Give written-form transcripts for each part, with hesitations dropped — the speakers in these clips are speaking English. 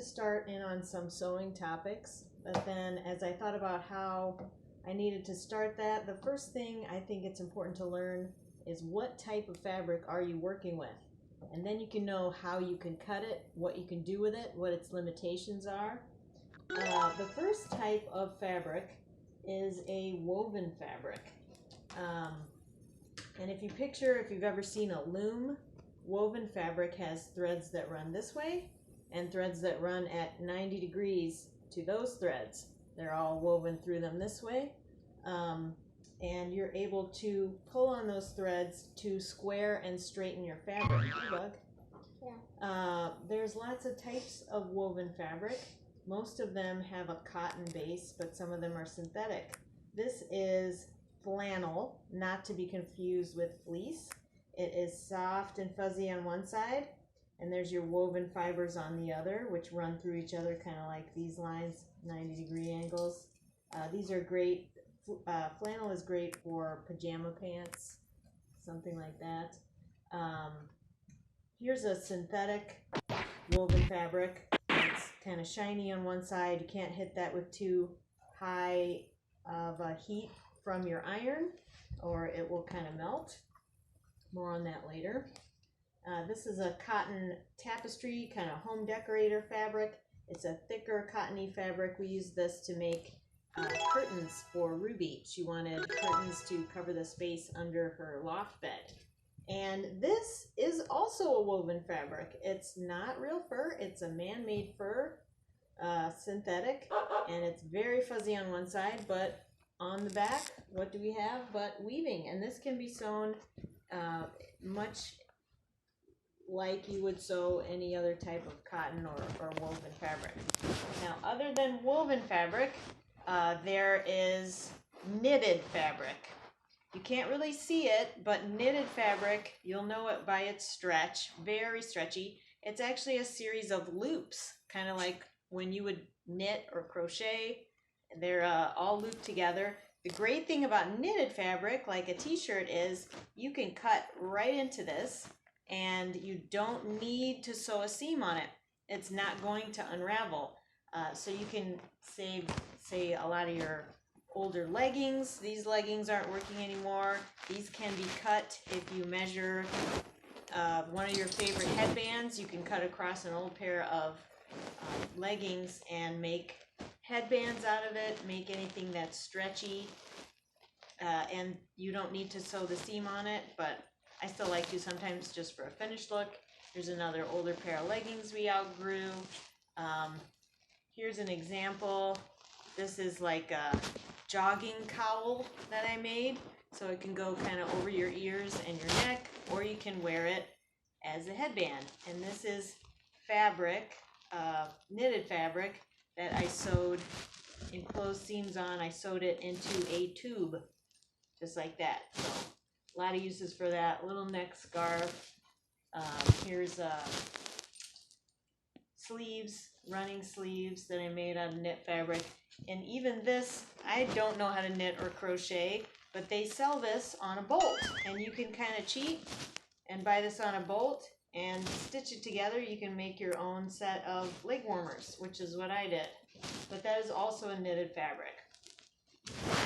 start in on some sewing topics, but then as I thought about how I needed to start that, the first thing I think it's important to learn is what type of fabric are you working with? And then you can know how you can cut it, what you can do with it, what its limitations are. The first type of fabric is a woven fabric. And if you've ever seen a loom, woven fabric has threads that run this way and threads that run at 90 degrees to those threads. They're all woven through them this way. And you're able to pull on those threads to square and straighten your fabric. Hey, bug. Yeah. There's lots of types of woven fabric. Most of them have a cotton base, but some of them are synthetic. This is flannel, not to be confused with fleece. It is soft and fuzzy on one side, and there's your woven fibers on the other, which run through each other kind of like these lines, 90-degree angles. These are great. Flannel is great for pajama pants, something like that. Here's a synthetic woven fabric. It's kind of shiny on one side. You can't hit that with too high of a heat from your iron, or it will kind of melt. More on that later. This is a cotton tapestry, kind of home decorator fabric. It's a thicker cottony fabric. We use this to make curtains for Ruby. She wanted curtains to cover the space under her loft bed. And this is also a woven fabric. It's not real fur, it's a man-made fur, synthetic, and it's very fuzzy on one side, but on the back, what do we have but weaving? And this can be sewn much like you would sew any other type of cotton or woven fabric. Now, other than woven fabric, there is knitted fabric. You can't really see it, but knitted fabric, you'll know it by its stretch, very stretchy. It's actually a series of loops, kind of like when you would knit or crochet. They're all looped together. The great thing about knitted fabric, like a t-shirt, is you can cut right into this and you don't need to sew a seam on it. It's not going to unravel. So you can save, say, a lot of your older leggings. These leggings aren't working anymore. These can be cut if you measure one of your favorite headbands. You can cut across an old pair of leggings and make headbands out of it, make anything that's stretchy, and you don't need to sew the seam on it, but I still like to sometimes just for a finished look. Here's another older pair of leggings we outgrew. Here's an example. This is like a jogging cowl that I made, so it can go kind of over your ears and your neck, or you can wear it as a headband. And this is fabric, knitted fabric, that I sewed in closed seams on. I sewed it into a tube, just like that. So a lot of uses for that. Little neck scarf. Here's sleeves, running sleeves that I made out of knit fabric. And even this, I don't know how to knit or crochet, but they sell this on a bolt. And you can kind of cheat and buy this on a bolt and stitch it together. You can make your own set of leg warmers, which is what I did. But that is also a knitted fabric.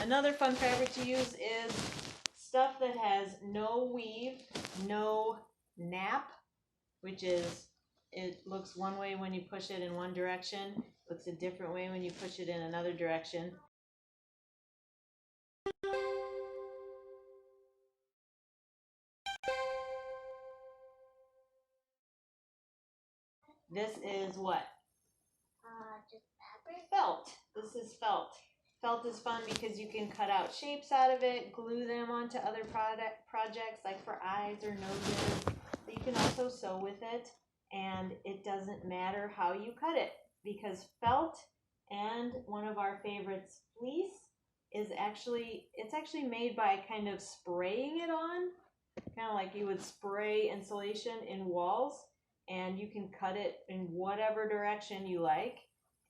Another fun fabric to use is stuff that has no weave, no nap, which is, it looks one way when you push it in one direction, looks a different way when you push it in another direction. This is what? Just fabric? Felt. This is felt. Felt is fun because you can cut out shapes out of it, glue them onto other projects like for eyes or noses. But you can also sew with it, and it doesn't matter how you cut it, because felt and one of our favorites, fleece, is actually made by kind of spraying it on, kind of like you would spray insulation in walls, and you can cut it in whatever direction you like.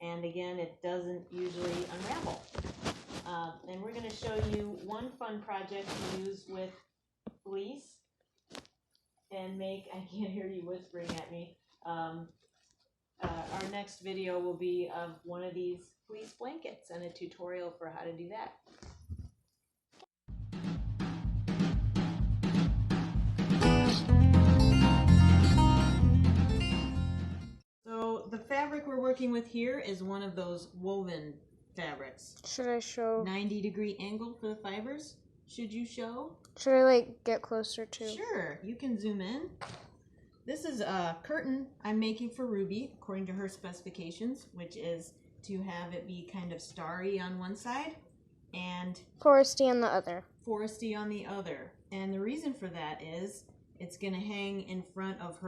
And again, it doesn't usually unravel. And we're going to show you one fun project to use with fleece and make, I can't hear you whispering at me, our next video will be of one of these fleece blankets and a tutorial for how to do that. So the fabric we're working with here is one of those woven fabrics. Should I show? 90-degree angle for the fibers. Should you show? Should I like get closer to? Sure, you can zoom in. This is a curtain I'm making for Ruby according to her specifications, which is to have it be kind of starry on one side and Foresty on the other. foresty on the other. And the reason for that is it's going to hang in front of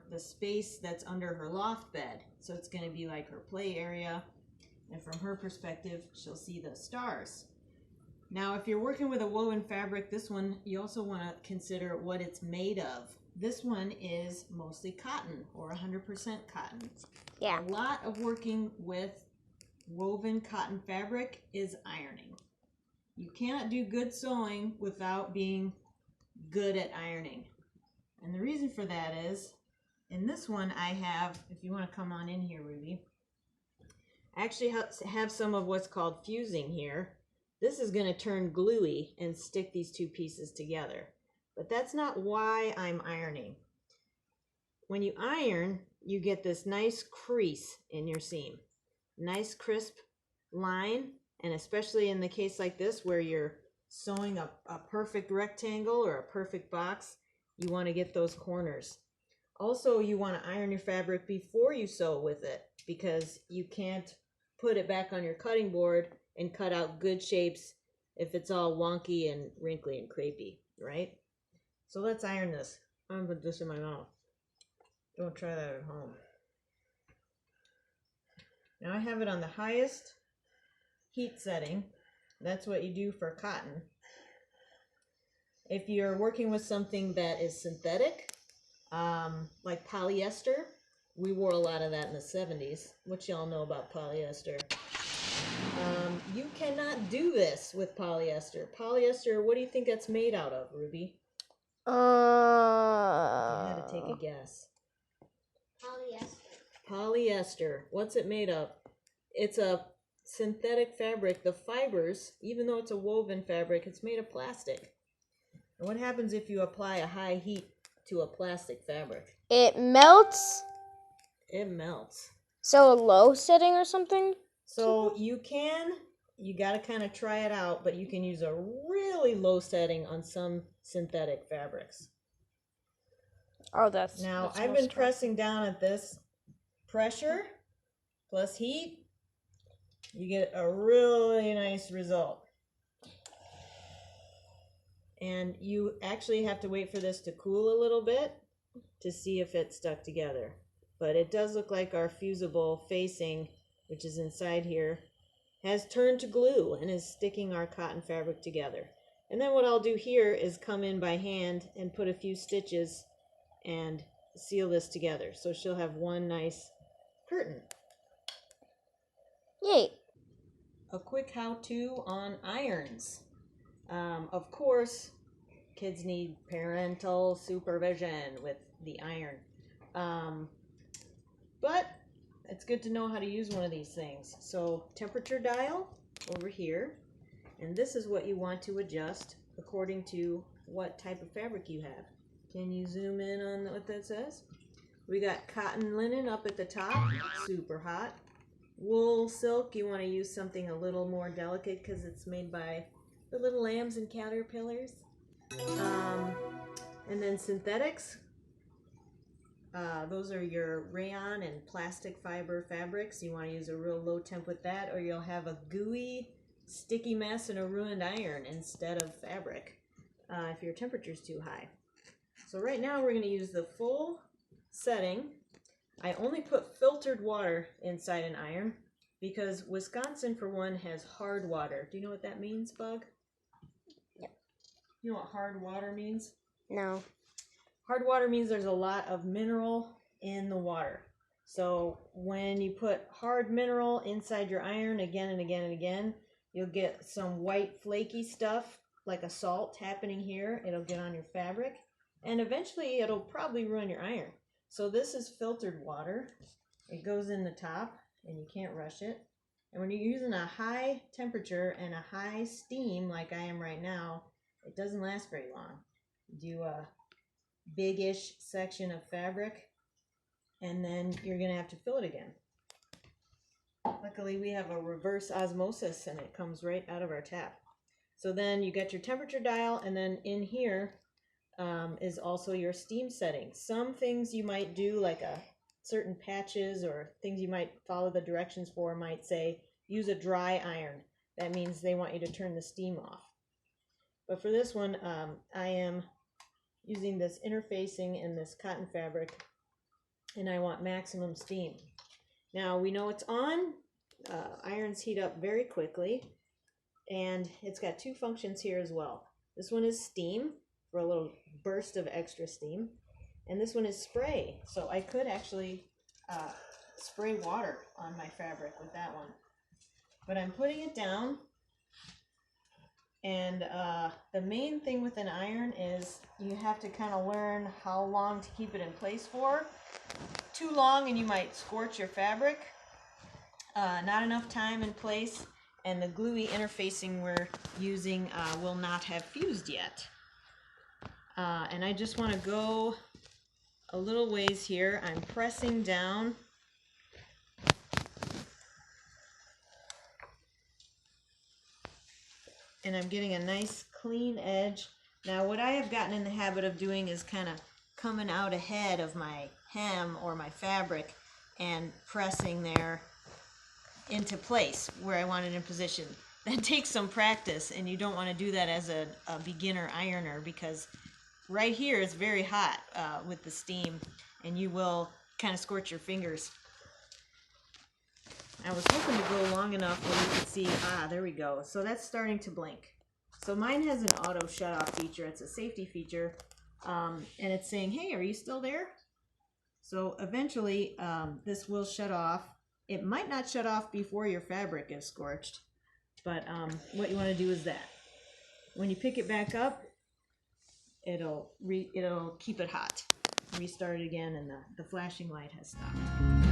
the space that's under her loft bed. So it's going to be like her play area. And from her perspective, she'll see the stars. Now, if you're working with a woven fabric, this one, you also want to consider what it's made of. This one is mostly cotton or 100% cotton. Yeah. A lot of working with woven cotton fabric is ironing. You cannot do good sewing without being good at ironing. And the reason for that is, in this one I have, if you want to come on in here, Ruby, I actually have some of what's called fusing here. This is going to turn gluey and stick these two pieces together. But that's not why I'm ironing. When you iron, you get this nice crease in your seam. Nice crisp line, and especially in the case like this where you're sewing a perfect rectangle or a perfect box, you want to get those corners. Also, you want to iron your fabric before you sew with it because you can't put it back on your cutting board and cut out good shapes if it's all wonky and wrinkly and crepey, right? So let's iron this. I'm gonna put this in my mouth. Don't try that at home. Now I have it on the highest heat setting. That's what you do for cotton. If you're working with something that is synthetic, like polyester, we wore a lot of that in the 70s. What y'all know about polyester? You cannot do this with polyester. Polyester, what do you think that's made out of, Ruby? You had to take a guess. Polyester. Polyester. What's it made of? It's a synthetic fabric. The fibers, even though it's a woven fabric, it's made of plastic. And what happens if you apply a high heat to a plastic fabric? It melts. It melts. So a low setting or something? So you got to kind of try it out, but you can use a really low setting on some synthetic fabrics. Oh, that's... Now, that's I've no been stress. pressing down at this pressure plus heat. You get a really nice result. And you actually have to wait for this to cool a little bit to see if it's stuck together. But it does look like our fusible facing, which is inside here, has turned to glue and is sticking our cotton fabric together. And then what I'll do here is come in by hand and put a few stitches and seal this together. So she'll have one nice curtain. Yay. A quick how-to on irons. Of course, kids need parental supervision with the iron. But it's good to know how to use one of these things. So temperature dial over here, and this is what you want to adjust according to what type of fabric you have. Can you zoom in on what that says? We got cotton linen up at the top, super hot. Wool silk, you want to use something a little more delicate because it's made by the little lambs and caterpillars. And then synthetics, those are your rayon and plastic fiber fabrics. You want to use a real low temp with that, or you'll have a gooey, sticky mess and a ruined iron instead of fabric if your temperature's too high. So right now we're going to use the full setting. I only put filtered water inside an iron because Wisconsin, for one, has hard water. Do you know what that means, Bug? Yep. You know what hard water means? No. Hard water means there's a lot of mineral in the water. So when you put hard mineral inside your iron again and again and again, you'll get some white flaky stuff like a salt happening here. It'll get on your fabric and eventually it'll probably ruin your iron. So this is filtered water, it goes in the top and you can't rush it. And when you're using a high temperature and a high steam like I am right now, it doesn't last very long. You do a big-ish section of fabric and then you're gonna have to fill it again. Luckily we have a reverse osmosis and it comes right out of our tap. So then you got your temperature dial, and then in here is also your steam settings. Some things you might do, like certain patches or things you might follow the directions for, might say use a dry iron. That means they want you to turn the steam off. But for this one, I am using this interfacing in this cotton fabric, and I want maximum steam. Now we know it's on. Irons heat up very quickly, and it's got two functions here as well. This one is steam, for a little burst of extra steam, and this one is spray. So I could actually spray water on my fabric with that one. But I'm putting it down, and the main thing with an iron is you have to kind of learn how long to keep it in place for. Too long and you might scorch your fabric. Not enough time in place, and the gluey interfacing we're using will not have fused yet. And I just want to go a little ways here. I'm pressing down. And I'm getting a nice clean edge. Now what I have gotten in the habit of doing is kind of coming out ahead of my hem or my fabric and pressing there into place where I want it in position. That takes some practice, and you don't want to do that as a beginner ironer, because right here it's very hot with the steam, and you will kind of scorch your fingers. I was hoping to go long enough where you could see, there we go. So that's starting to blink. So mine has an auto shut off feature. It's a safety feature, and it's saying, hey, are you still there? So eventually this will shut off. It might not shut off before your fabric is scorched, but what you want to do is that. When you pick it back up, it'll keep it hot. Restart it again, and the flashing light has stopped.